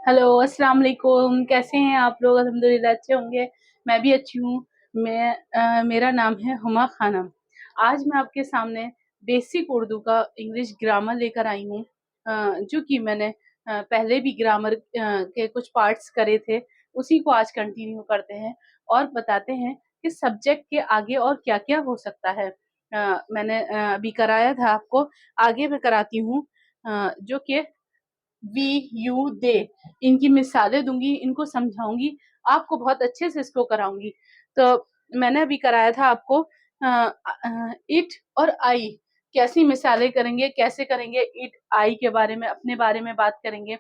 Hello, अस्सलाम वालेकुम। कैसे हैं आप लोग? अल्हम्दुलिल्लाह अच्छे होंगे। मैं भी अच्छी हूँ। मेरा नाम है हुमा खानम। आज मैं आपके सामने बेसिक उर्दू का इंग्लिश ग्रामर लेकर आई हूँ, जो कि मैंने पहले भी ग्रामर के कुछ पार्ट्स करे थे, उसी को आज कंटिन्यू करते हैं और बताते हैं कि सब्जेक्ट के आगे और क्या-क्या हो सकता है। मैंने अभी कराया था आपको, आगे मैं कराती हूँ, जो कि वी, यू, दे, इनकी मिसालें दूँगी, इनको समझाऊँगी, आपको बहुत अच्छे से इसको कराऊँगी। तो मैंने अभी कराया था आपको इट और आई, कैसी मिसालें करेंगे, कैसे करेंगे, इट, आई के बारे में, अपने बारे में बात करेंगे।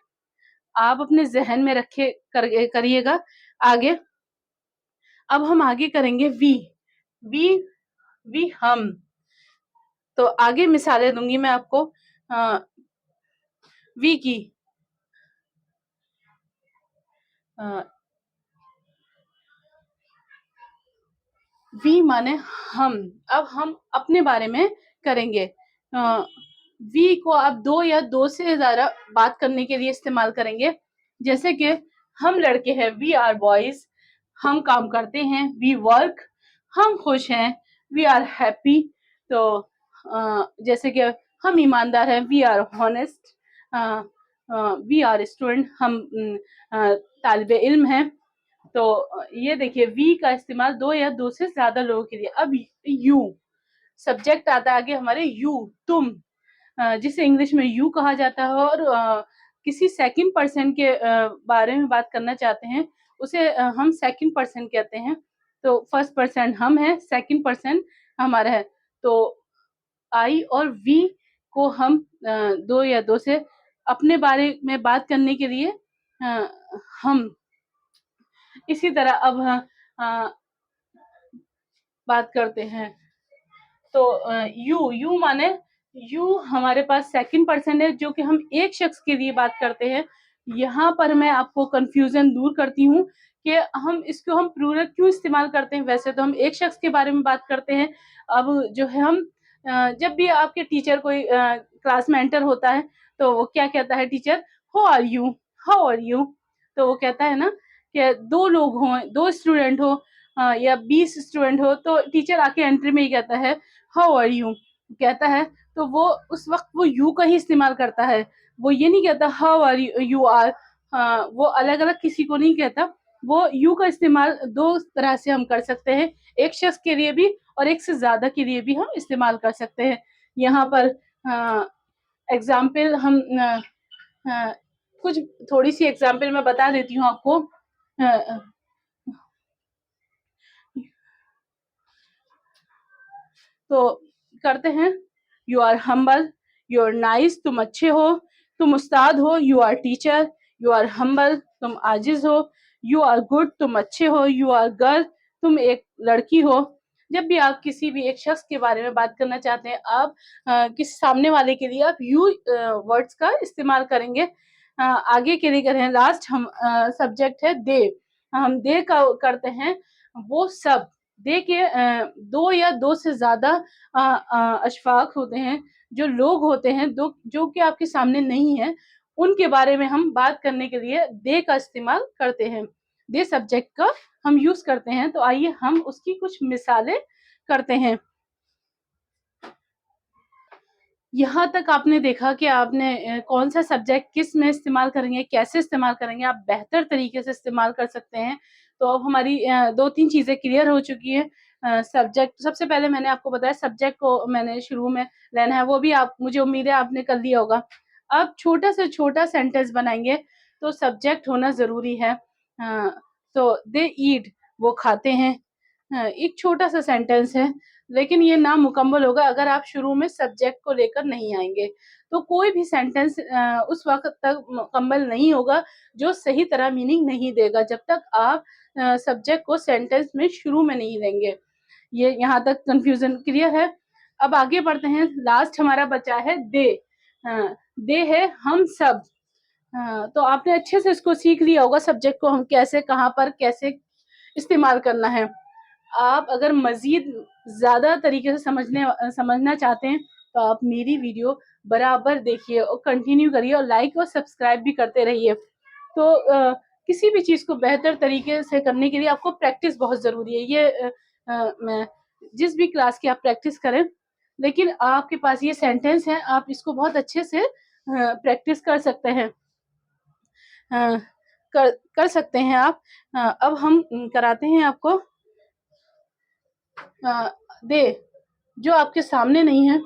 आप अपने ज़हन में रखे करिएगा आगे। अब हम आगे करेंगे वी वी हम। तो आगे मिसालें दूँगी मैं आपको अ, वी की। अ वी माने हम। अब हम अपने बारे में करेंगे। वी को आप दो या दो से ज़्यादा बात करने के लिए इस्तेमाल करेंगे। जैसे कि हम लड़के हैं, वी आर बॉयज़। हम काम करते हैं, वी वर्क। हम खुश हैं, वी आर हैप्पी। तो जैसे कि हम ईमानदार हैं, we are honest. We are student. हम तालिबे इल्म हैं। तो ये देखिए, वी का इस्तेमाल दो या दो से ज्यादा लोगों के लिए। अब यू सब्जेक्ट आता है आगे हमारे, यू, तुम, जिसे इंग्लिश में यू कहा जाता है। और किसी सेकंड पर्सन के बारे में बात करना चाहते हैं, उसे हम सेकंड पर्सन कहते हैं। तो फर्स्ट पर्सन हम है, सेकंड पर्सन हमारा है। तो आई और वी को हम दो या दो से अपने बारे में बात करने के लिए अ, हम। इसी तरह अब बात करते हैं। तो यू माने, यू हमारे पास सेकंड पर्सन है, जो कि हम एक शख्स के लिए बात करते हैं। यहाँ पर मैं आपको कंफ्यूजन दूर करती हूँ कि हम प्लूरल क्यों इस्तेमाल करते हैं। वैसे तो हम एक शख्स के बारे में बात करते हैं। अब जो है हम जब भी आपके टीचर कोई क्लास में एंटर होता है, तो वो क्या कहता है teacher? How are you? How are you? तो वो कहता है ना कि दो लोग हों, दो स्टूडेंट हो, या 20 स्टूडेंट हो, तो टीचर आके एंट्री में ही कहता है हाउ आर यू, कहता है। तो वो उस वक्त वो यू का ही इस्तेमाल करता है। वो ये नहीं कहता how are you, you are. वो अलग अलग किसी को नहीं कहता। वो यू का इस्तेमाल दो तरह से हम कर सकते हैं, एक शख्स के लिए भी और एक से ज्यादा के लिए भी हम इस्तेमाल कर सकते हैं। यहाँ पर एग्जाम्पल हम अ, कुछ थोड़ी सी एग्जाम्पल मैं बता देती हूँ आपको। अ, तो करते हैं। You are humble, you are nice, तुम अच्छे हो। तुम उस्ताद हो, you are teacher. You are humble, तुम आजिज हो। यू आर गुड, तुम अच्छे हो। यू आर गर्ल, तुम एक लड़की हो। जब भी आप किसी भी एक शख्स के बारे में बात करना चाहते हैं, आप किसी सामने वाले के लिए आप यू वर्ड्स का इस्तेमाल करेंगे। आगे के लिए करें, लास्ट हम सब्जेक्ट है दे। हम दे का करते हैं वो सब। दे के दो या दो से ज्यादा अशफाक होते हैं, जो लोग होते हैं, दो जो कि आपके सामने नहीं है, उनके बारे में हम बात करने के लिए दे का इस्तेमाल करते हैं। दे सब्जेक्ट का हम यूज करते हैं। तो आइए हम उसकी कुछ मिसालें करते हैं। यहाँ तक आपने देखा कि आपने कौन सा सब्जेक्ट किस में इस्तेमाल करेंगे, कैसे इस्तेमाल करेंगे, आप बेहतर तरीके से इस्तेमाल कर सकते हैं। तो अब हमारी 2-3 चीज़ें क्लियर हो चुकी हैं। सब्जेक्ट सबसे पहले मैंने आपको बताया, सब्जेक्ट को मैंने शुरू में लेना है, वो भी आप, मुझे उम्मीद है आपने कर लिया होगा। अब छोटा से छोटा सेंटेंस बनाएँगे, तो सब्जेक्ट होना ज़रूरी है। तो दे ईट, वो खाते हैं। एक छोटा-सा सेंटेंस है, लेकिन ये नामुकम्मल होगा अगर आप शुरू में सब्जेक्ट को लेकर नहीं आएँगे। तो कोई भी सेंटेंस उस वक़्त तक मुकम्मल नहीं होगा, जो सही तरह मीनिंग नहीं देगा, जब तक आप सब्जेक्ट को सेंटेंस में शुरू में नहीं लेंगे। ये यहाँ तक कन्फ्यूज़न क्लियर है? अब आगे बढ़ते हैं, लास्ट हमारा बचा है दे। दे है हम सब। तो आपने अच्छे से इसको सीख लिया होगा, सब्जेक्ट को हम कैसे, कहाँ पर, कैसे इस्तेमाल करना है। आप अगर मज़ीद ज़्यादा तरीके से समझना चाहते हैं, तो आप मेरी वीडियो बराबर देखिए और कंटिन्यू करिए और लाइक और सब्सक्राइब भी करते रहिए। तो किसी भी चीज़ को बेहतर तरीके से करने के लिए आपको प्रैक्टिस बहुत ज़रूरी है। ये मैं जिस भी क्लास की आप प्रैक्टिस करें, लेकिन आपके पास ये सेंटेंस है, आप इसको बहुत अच्छे से प्रैक्टिस कर सकते हैं। कर कर सकते हैं आप। अब हम कराते हैं आपको दे, जो आपके सामने नहीं है,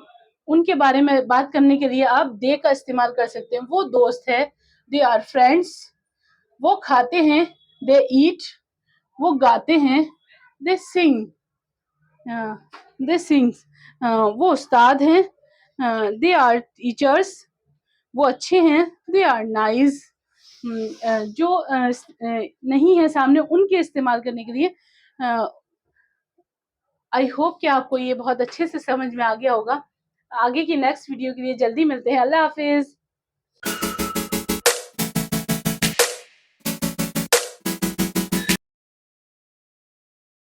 उनके बारे में बात करने के लिए आप दे का इस्तेमाल कर सकते हैं। वो दोस्त है, दे आर फ्रेंड्स। वो खाते हैं, दे ईट। वो गाते हैं, दे सिंग। दे सिंग्स। वो उस्ताद हैं, दे आर टीचर्स। वो अच्छे हैं, दे आर नाइस। जो नहीं है सामने, उनके इस्तेमाल करने के लिए आई होप कि आपको ये बहुत अच्छे से समझ में आ गया होगा। आगे की नेक्स्ट वीडियो के लिए जल्दी मिलते हैं। अल्लाह हाफ़िज़।